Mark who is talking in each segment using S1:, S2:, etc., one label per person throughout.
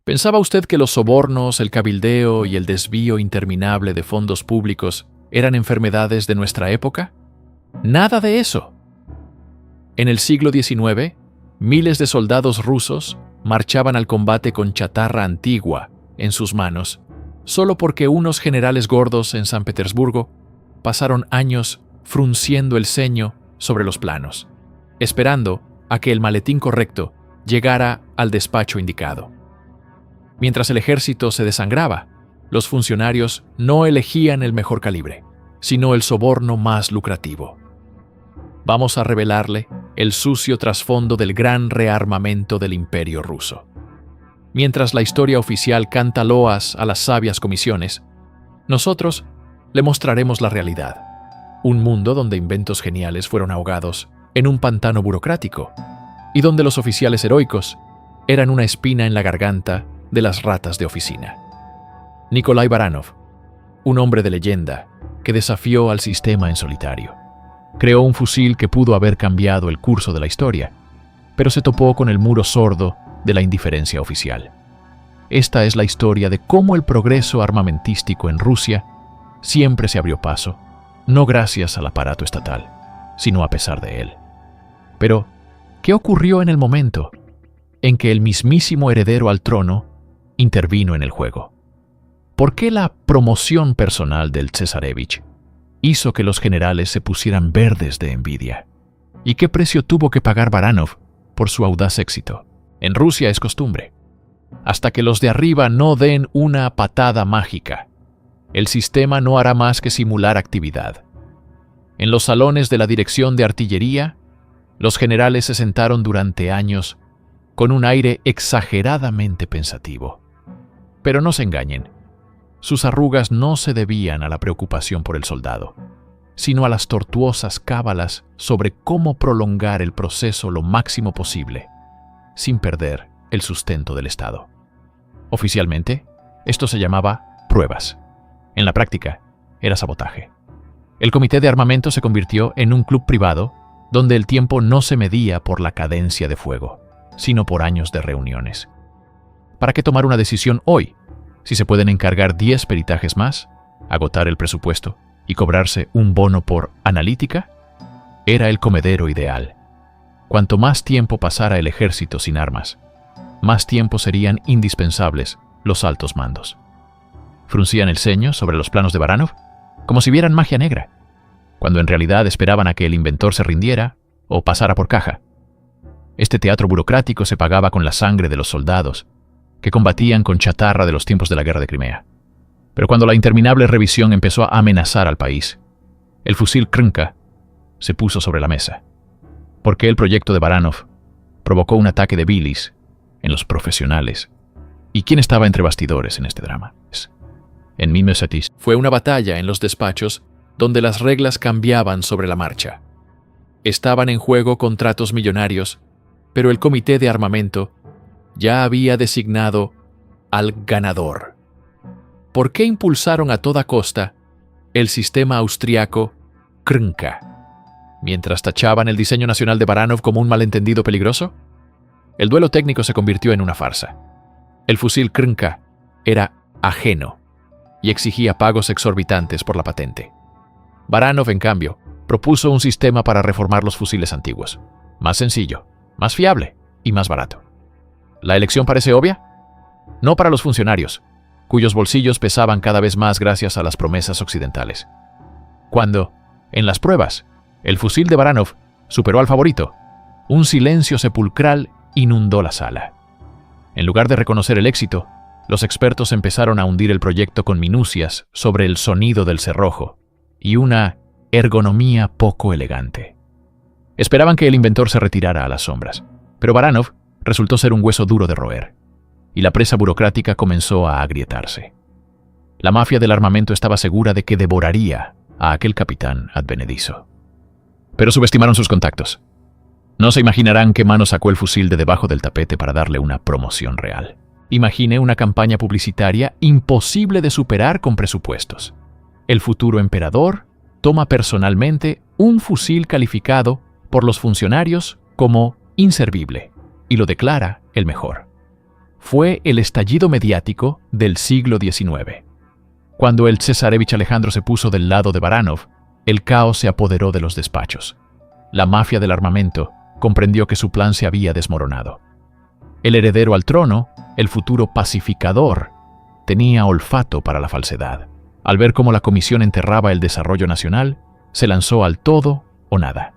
S1: ¿Pensaba usted que los sobornos, el cabildeo y el desvío interminable de fondos públicos eran enfermedades de nuestra época? Nada de eso. En el siglo XIX, miles de soldados rusos marchaban al combate con chatarra antigua en sus manos, solo porque unos generales gordos en San Petersburgo pasaron años frunciendo el ceño sobre los planos, esperando a que el maletín correcto llegara al despacho indicado. Mientras el ejército se desangraba, los funcionarios no elegían el mejor calibre, sino el soborno más lucrativo. Vamos a revelarle el sucio trasfondo del gran rearmamento del Imperio ruso. Mientras la historia oficial canta loas a las sabias comisiones, nosotros le mostraremos la realidad. Un mundo donde inventos geniales fueron ahogados en un pantano burocrático y donde los oficiales heroicos eran una espina en la garganta de las ratas de oficina. Nikolai Baranov, un hombre de leyenda que desafió al sistema en solitario. Creó un fusil que pudo haber cambiado el curso de la historia, pero se topó con el muro sordo de la indiferencia oficial. Esta es la historia de cómo el progreso armamentístico en Rusia siempre se abrió paso, no gracias al aparato estatal, sino a pesar de él. Pero, ¿qué ocurrió en el momento en que el mismísimo heredero al trono intervino en el juego? ¿Por qué la promoción personal del Cesarevich hizo que los generales se pusieran verdes de envidia? ¿Y qué precio tuvo que pagar Baranov por su audaz éxito? En Rusia es costumbre. Hasta que los de arriba no den una patada mágica, el sistema no hará más que simular actividad. En los salones de la dirección de artillería, los generales se sentaron durante años con un aire exageradamente pensativo. Pero no se engañen, sus arrugas no se debían a la preocupación por el soldado, sino a las tortuosas cábalas sobre cómo prolongar el proceso lo máximo posible, sin perder el sustento del Estado. Oficialmente, esto se llamaba pruebas. En la práctica, era sabotaje. El comité de armamento se convirtió en un club privado donde el tiempo no se medía por la cadencia de fuego, sino por años de reuniones. ¿Para qué tomar una decisión hoy, si se pueden encargar 10 peritajes más, agotar el presupuesto y cobrarse un bono por analítica? Era el comedero ideal. Cuanto más tiempo pasara el ejército sin armas, más tiempo serían indispensables los altos mandos. Fruncían el ceño sobre los planos de Baranov, como si vieran magia negra, cuando en realidad esperaban a que el inventor se rindiera o pasara por caja. Este teatro burocrático se pagaba con la sangre de los soldados, que combatían con chatarra de los tiempos de la guerra de Crimea. Pero cuando la interminable revisión empezó a amenazar al país, el fusil Krnka se puso sobre la mesa. Porque el proyecto de Baranov provocó un ataque de bilis en los profesionales. ¿Y quién estaba entre bastidores en este drama? En Mimesatis fue una batalla en los despachos donde las reglas cambiaban sobre la marcha. Estaban en juego contratos millonarios, pero el comité de armamento ya había designado al ganador. ¿Por qué impulsaron a toda costa el sistema austriaco Krnka, mientras tachaban el diseño nacional de Baranov como un malentendido peligroso? El duelo técnico se convirtió en una farsa. El fusil Krnka era ajeno y exigía pagos exorbitantes por la patente. Baranov, en cambio, propuso un sistema para reformar los fusiles antiguos, más sencillo, más fiable y más barato. ¿La elección parece obvia? No para los funcionarios, cuyos bolsillos pesaban cada vez más gracias a las promesas occidentales. Cuando, en las pruebas, el fusil de Baranov superó al favorito, un silencio sepulcral inundó la sala. En lugar de reconocer el éxito, los expertos empezaron a hundir el proyecto con minucias sobre el sonido del cerrojo y una ergonomía poco elegante. Esperaban que el inventor se retirara a las sombras, pero Baranov resultó ser un hueso duro de roer, y la presa burocrática comenzó a agrietarse. La mafia del armamento estaba segura de que devoraría a aquel capitán advenedizo. Pero subestimaron sus contactos. No se imaginarán qué mano sacó el fusil de debajo del tapete para darle una promoción real. Imagine una campaña publicitaria imposible de superar con presupuestos. El futuro emperador toma personalmente un fusil calificado por los funcionarios como inservible y lo declara el mejor. fue el estallido mediático del siglo XIX. Cuando el cesarevich Alejandro se puso del lado de Baranov, el caos se apoderó de los despachos. La mafia del armamento comprendió que su plan se había desmoronado. El heredero al trono, el futuro pacificador, tenía olfato para la falsedad. Al ver cómo la comisión enterraba el desarrollo nacional, se lanzó al todo o nada.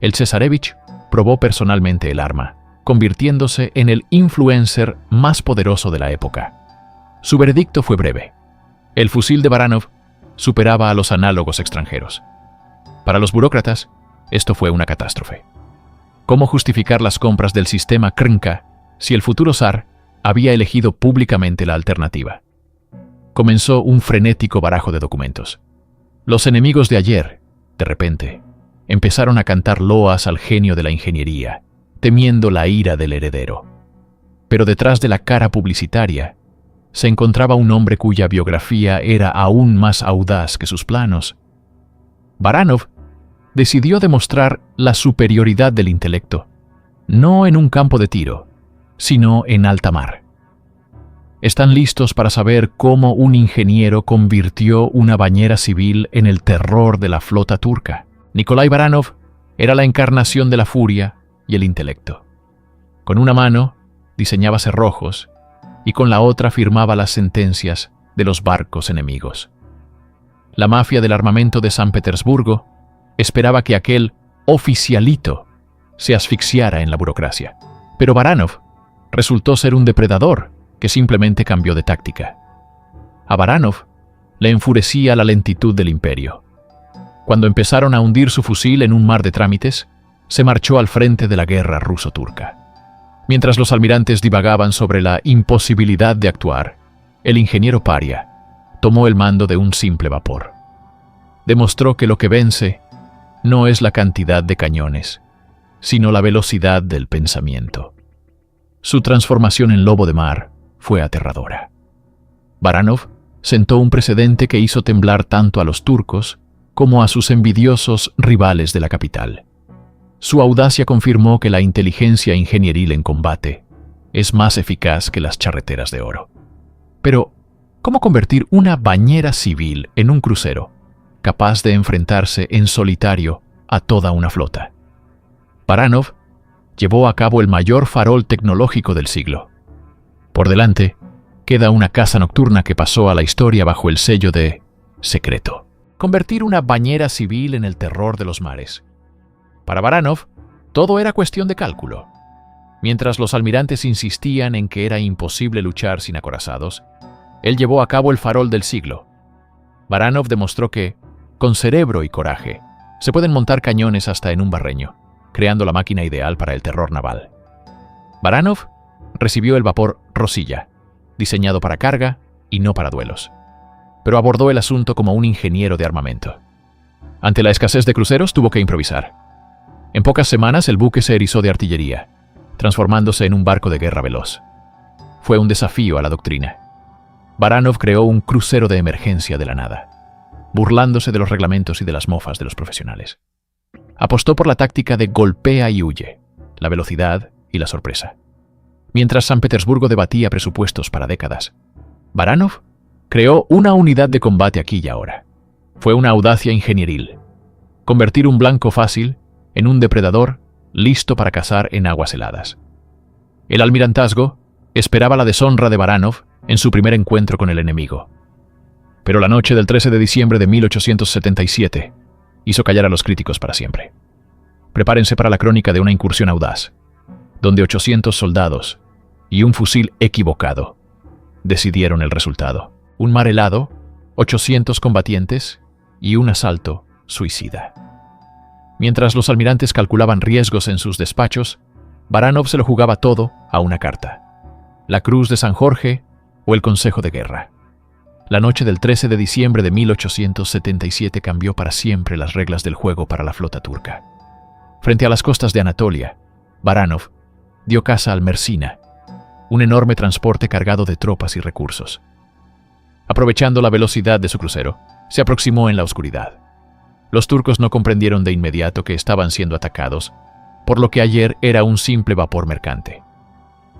S1: El cesarevich probó personalmente el arma, convirtiéndose en el influencer más poderoso de la época. Su veredicto fue breve. El fusil de Baranov superaba a los análogos extranjeros. Para los burócratas, esto fue una catástrofe. ¿Cómo justificar las compras del sistema Krnka si el futuro zar había elegido públicamente la alternativa? Comenzó un frenético barajo de documentos. Los enemigos de ayer, de repente, empezaron a cantar loas al genio de la ingeniería, temiendo la ira del heredero. Pero detrás de la cara publicitaria se encontraba un hombre cuya biografía era aún más audaz que sus planos. Baranov decidió demostrar la superioridad del intelecto, no en un campo de tiro, sino en alta mar. ¿Están listos para saber cómo un ingeniero convirtió una bañera civil en el terror de la flota turca? Nikolai Baranov era la encarnación de la furia y el intelecto. Con una mano diseñaba cerrojos y con la otra firmaba las sentencias de los barcos enemigos. La mafia del armamento de San Petersburgo esperaba que aquel oficialito se asfixiara en la burocracia. Pero Baranov resultó ser un depredador que simplemente cambió de táctica. A Baranov le enfurecía la lentitud del imperio. Cuando empezaron a hundir su fusil en un mar de trámites, se marchó al frente de la guerra ruso-turca. Mientras los almirantes divagaban sobre la imposibilidad de actuar, el ingeniero Paria tomó el mando de un simple vapor. Demostró que lo que vence no es la cantidad de cañones, sino la velocidad del pensamiento. Su transformación en lobo de mar fue aterradora. Baranov sentó un precedente que hizo temblar tanto a los turcos como a sus envidiosos rivales de la capital. Su audacia confirmó que la inteligencia ingenieril en combate es más eficaz que las charreteras de oro. Pero, ¿cómo convertir una bañera civil en un crucero capaz de enfrentarse en solitario a toda una flota? Baranov llevó a cabo el mayor farol tecnológico del siglo. Por delante, queda una casa nocturna que pasó a la historia bajo el sello de secreto. Convertir una bañera civil en el terror de los mares. Para Baranov, todo era cuestión de cálculo. Mientras los almirantes insistían en que era imposible luchar sin acorazados, él llevó a cabo el farol del siglo. Baranov demostró que, con cerebro y coraje, se pueden montar cañones hasta en un barreño, creando la máquina ideal para el terror naval. Baranov recibió el vapor Rosilla, diseñado para carga y no para duelos, pero abordó el asunto como un ingeniero de armamento. Ante la escasez de cruceros tuvo que improvisar. En pocas semanas el buque se erizó de artillería, transformándose en un barco de guerra veloz. Fue un desafío a la doctrina. Baranov creó un crucero de emergencia de la nada, burlándose de los reglamentos y de las mofas de los profesionales. Apostó por la táctica de golpea y huye, la velocidad y la sorpresa. Mientras San Petersburgo debatía presupuestos para décadas, Baranov creó una unidad de combate aquí y ahora. Fue una audacia ingenieril. Convertir un blanco fácil en un depredador listo para cazar en aguas heladas. El almirantazgo esperaba la deshonra de Baranov en su primer encuentro con el enemigo. Pero la noche del 13 de diciembre de 1877 hizo callar a los críticos para siempre. Prepárense para la crónica de una incursión audaz, donde 800 soldados y un fusil equivocado decidieron el resultado. Un mar helado, 800 combatientes y un asalto suicida. Mientras los almirantes calculaban riesgos en sus despachos, Baranov se lo jugaba todo a una carta: la Cruz de San Jorge o el Consejo de Guerra. La noche del 13 de diciembre de 1877 cambió para siempre las reglas del juego para la flota turca. Frente a las costas de Anatolia, Baranov dio caza al Mersina, un enorme transporte cargado de tropas y recursos. Aprovechando la velocidad de su crucero, se aproximó en la oscuridad. Los turcos no comprendieron de inmediato que estaban siendo atacados, por lo que ayer era un simple vapor mercante.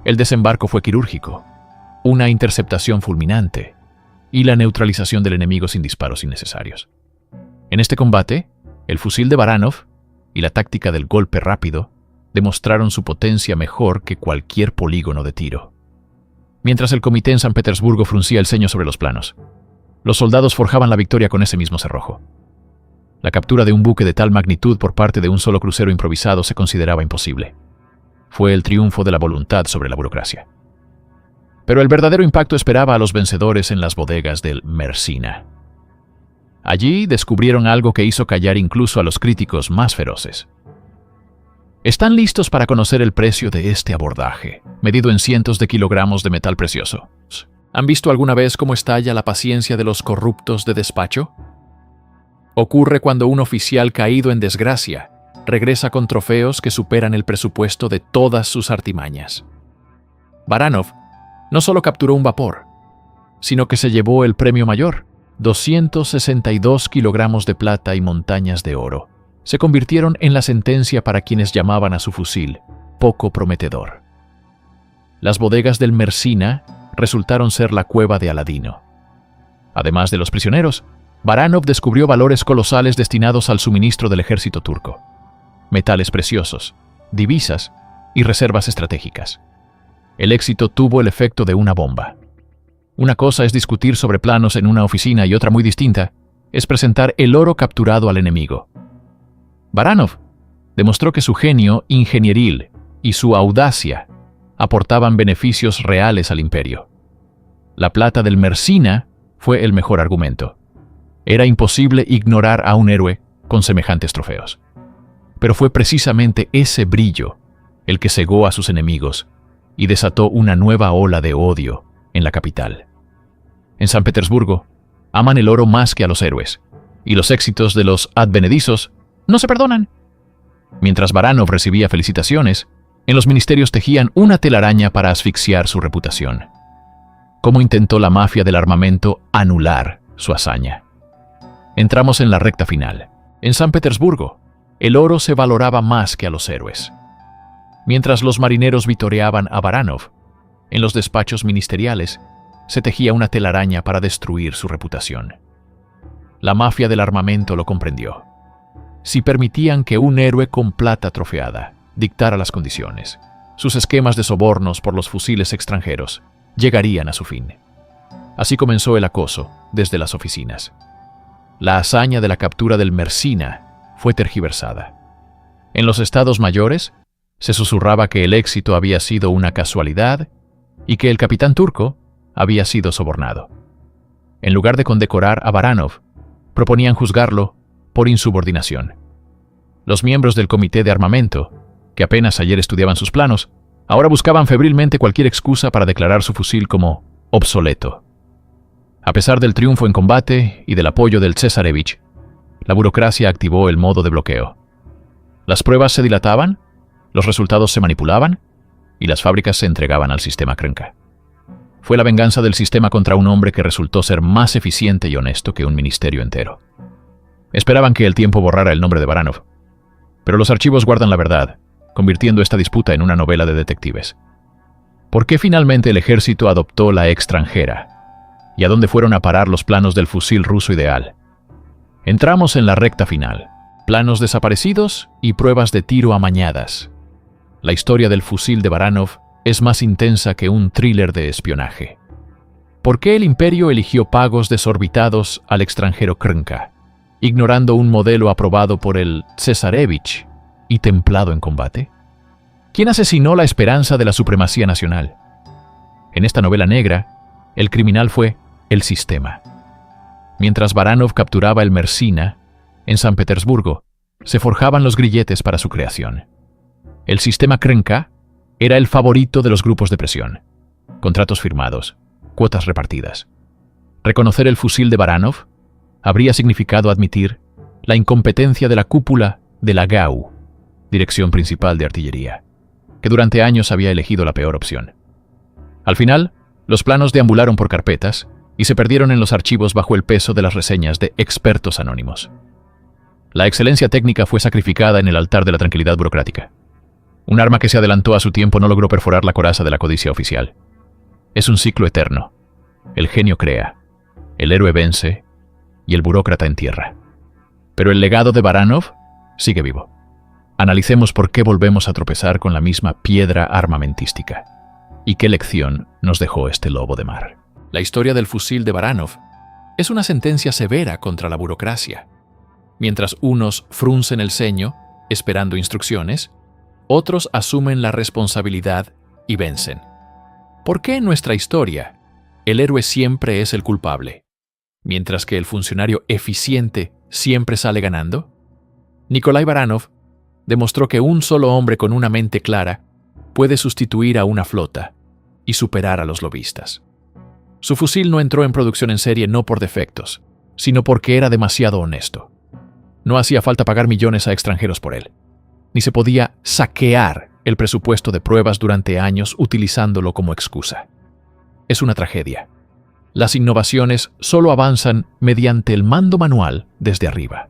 S1: El desembarco fue quirúrgico, una interceptación fulminante y la neutralización del enemigo sin disparos innecesarios. En este combate, el fusil de Baranov y la táctica del golpe rápido demostraron su potencia mejor que cualquier polígono de tiro. Mientras el comité en San Petersburgo fruncía el ceño sobre los planos, los soldados forjaban la victoria con ese mismo cerrojo. La captura de un buque de tal magnitud por parte de un solo crucero improvisado se consideraba imposible. Fue el triunfo de la voluntad sobre la burocracia. Pero el verdadero impacto esperaba a los vencedores en las bodegas del Mersina. Allí descubrieron algo que hizo callar incluso a los críticos más feroces. ¿Están listos para conocer el precio de este abordaje, medido en cientos de kilogramos de metal precioso? ¿Han visto alguna vez cómo estalla la paciencia de los corruptos de despacho? Ocurre cuando un oficial caído en desgracia regresa con trofeos que superan el presupuesto de todas sus artimañas. Baranov no solo capturó un vapor, sino que se llevó el premio mayor, 262 kilogramos de plata y montañas de oro. Se convirtieron en la sentencia para quienes llamaban a su fusil poco prometedor. Las bodegas del Mersina resultaron ser la cueva de Aladino. Además de los prisioneros, Baranov descubrió valores colosales destinados al suministro del ejército turco: metales preciosos, divisas y reservas estratégicas. El éxito tuvo el efecto de una bomba. Una cosa es discutir sobre planos en una oficina y otra muy distinta es presentar el oro capturado al enemigo. Baranov demostró que su genio ingenieril y su audacia aportaban beneficios reales al imperio. La plata del Mersina fue el mejor argumento. Era imposible ignorar a un héroe con semejantes trofeos. Pero fue precisamente ese brillo el que cegó a sus enemigos y desató una nueva ola de odio en la capital. En San Petersburgo aman el oro más que a los héroes, y los éxitos de los advenedizos no se perdonan. Mientras Baranov recibía felicitaciones, en los ministerios tejían una telaraña para asfixiar su reputación. ¿Cómo intentó la mafia del armamento anular su hazaña? Entramos en la recta final. En San Petersburgo, el oro se valoraba más que a los héroes. Mientras los marineros vitoreaban a Baranov, en los despachos ministeriales se tejía una telaraña para destruir su reputación. La mafia del armamento lo comprendió. Si permitían que un héroe con plata trofeada dictara las condiciones, sus esquemas de sobornos por los fusiles extranjeros llegarían a su fin. Así comenzó el acoso desde las oficinas. La hazaña de la captura del Mersina fue tergiversada. En los estados mayores se susurraba que el éxito había sido una casualidad y que el capitán turco había sido sobornado. En lugar de condecorar a Baranov, proponían juzgarlo por insubordinación. Los miembros del comité de armamento, que apenas ayer estudiaban sus planos, ahora buscaban febrilmente cualquier excusa para declarar su fusil como obsoleto. A pesar del triunfo en combate y del apoyo del Cesarevich, la burocracia activó el modo de bloqueo. Las pruebas se dilataban, los resultados se manipulaban y las fábricas se entregaban al sistema Krenka. Fue la venganza del sistema contra un hombre que resultó ser más eficiente y honesto que un ministerio entero. Esperaban que el tiempo borrara el nombre de Baranov, pero los archivos guardan la verdad, convirtiendo esta disputa en una novela de detectives. ¿Por qué finalmente el ejército adoptó la extranjera? ¿Y a dónde fueron a parar los planos del fusil ruso ideal? Entramos en la recta final. Planos desaparecidos y pruebas de tiro amañadas. La historia del fusil de Baranov es más intensa que un thriller de espionaje. ¿Por qué el imperio eligió pagos desorbitados al extranjero Krenka, ignorando un modelo aprobado por el Cesarevich y templado en combate? ¿Quién asesinó la esperanza de la supremacía nacional? En esta novela negra, el criminal fue el sistema. Mientras Baranov capturaba el Mersina, en San Petersburgo, se forjaban los grilletes para su creación. El sistema Krenka era el favorito de los grupos de presión. Contratos firmados, cuotas repartidas. Reconocer el fusil de Baranov habría significado admitir la incompetencia de la cúpula de la GAU, Dirección Principal de Artillería, que durante años había elegido la peor opción. Al final, los planos deambularon por carpetas y se perdieron en los archivos bajo el peso de las reseñas de expertos anónimos. La excelencia técnica fue sacrificada en el altar de la tranquilidad burocrática. Un arma que se adelantó a su tiempo no logró perforar la coraza de la codicia oficial. Es un ciclo eterno. El genio crea, el héroe vence y el burócrata entierra. Pero el legado de Baranov sigue vivo. Analicemos por qué volvemos a tropezar con la misma piedra armamentística y qué lección nos dejó este lobo de mar. La historia del fusil de Baranov es una sentencia severa contra la burocracia. Mientras unos fruncen el ceño, esperando instrucciones, otros asumen la responsabilidad y vencen. ¿Por qué en nuestra historia el héroe siempre es el culpable, mientras que el funcionario eficiente siempre sale ganando? Nikolai Baranov demostró que un solo hombre con una mente clara puede sustituir a una flota y superar a los lobistas. Su fusil no entró en producción en serie no por defectos, sino porque era demasiado honesto. No hacía falta pagar millones a extranjeros por él, ni se podía saquear el presupuesto de pruebas durante años utilizándolo como excusa. Es una tragedia. Las innovaciones solo avanzan mediante el mando manual desde arriba.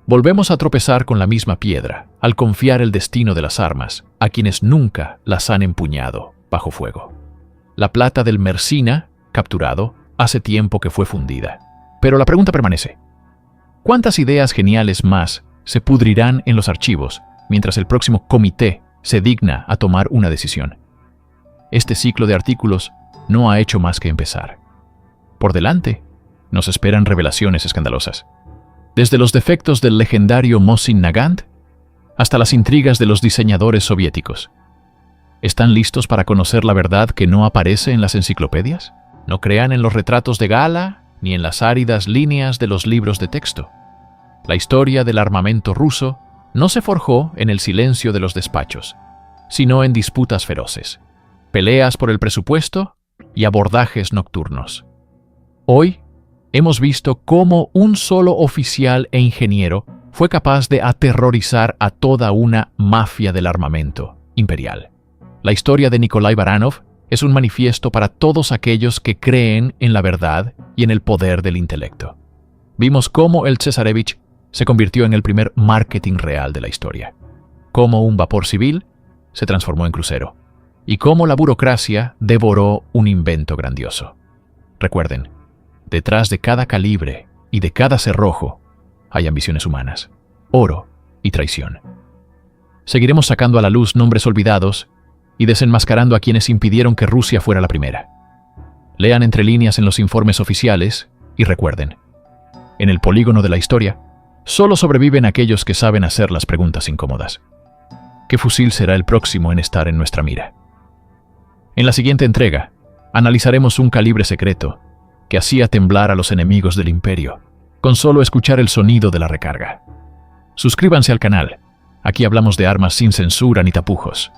S1: Volvemos a tropezar con la misma piedra al confiar el destino de las armas a quienes nunca las han empuñado bajo fuego. La plata del Mersina, capturado, hace tiempo que fue fundida. Pero la pregunta permanece. ¿Cuántas ideas geniales más se pudrirán en los archivos mientras el próximo comité se digna a tomar una decisión? Este ciclo de artículos no ha hecho más que empezar. Por delante, nos esperan revelaciones escandalosas. Desde los defectos del legendario Mosin Nagant hasta las intrigas de los diseñadores soviéticos. ¿Están listos para conocer la verdad que no aparece en las enciclopedias? No crean en los retratos de gala ni en las áridas líneas de los libros de texto. La historia del armamento ruso no se forjó en el silencio de los despachos, sino en disputas feroces, peleas por el presupuesto y abordajes nocturnos. Hoy hemos visto cómo un solo oficial e ingeniero fue capaz de aterrorizar a toda una mafia del armamento imperial. La historia de Nikolai Baranov es un manifiesto para todos aquellos que creen en la verdad y en el poder del intelecto. Vimos cómo el Cesarevich se convirtió en el primer marketing real de la historia, cómo un vapor civil se transformó en crucero, y cómo la burocracia devoró un invento grandioso. Recuerden, detrás de cada calibre y de cada cerrojo hay ambiciones humanas, oro y traición. Seguiremos sacando a la luz nombres olvidados y desenmascarando a quienes impidieron que Rusia fuera la primera. Lean entre líneas en los informes oficiales y recuerden, en el polígono de la historia, solo sobreviven aquellos que saben hacer las preguntas incómodas. ¿Qué fusil será el próximo en estar en nuestra mira? En la siguiente entrega, analizaremos un calibre secreto que hacía temblar a los enemigos del imperio, con solo escuchar el sonido de la recarga. Suscríbanse al canal. Aquí hablamos de armas sin censura ni tapujos.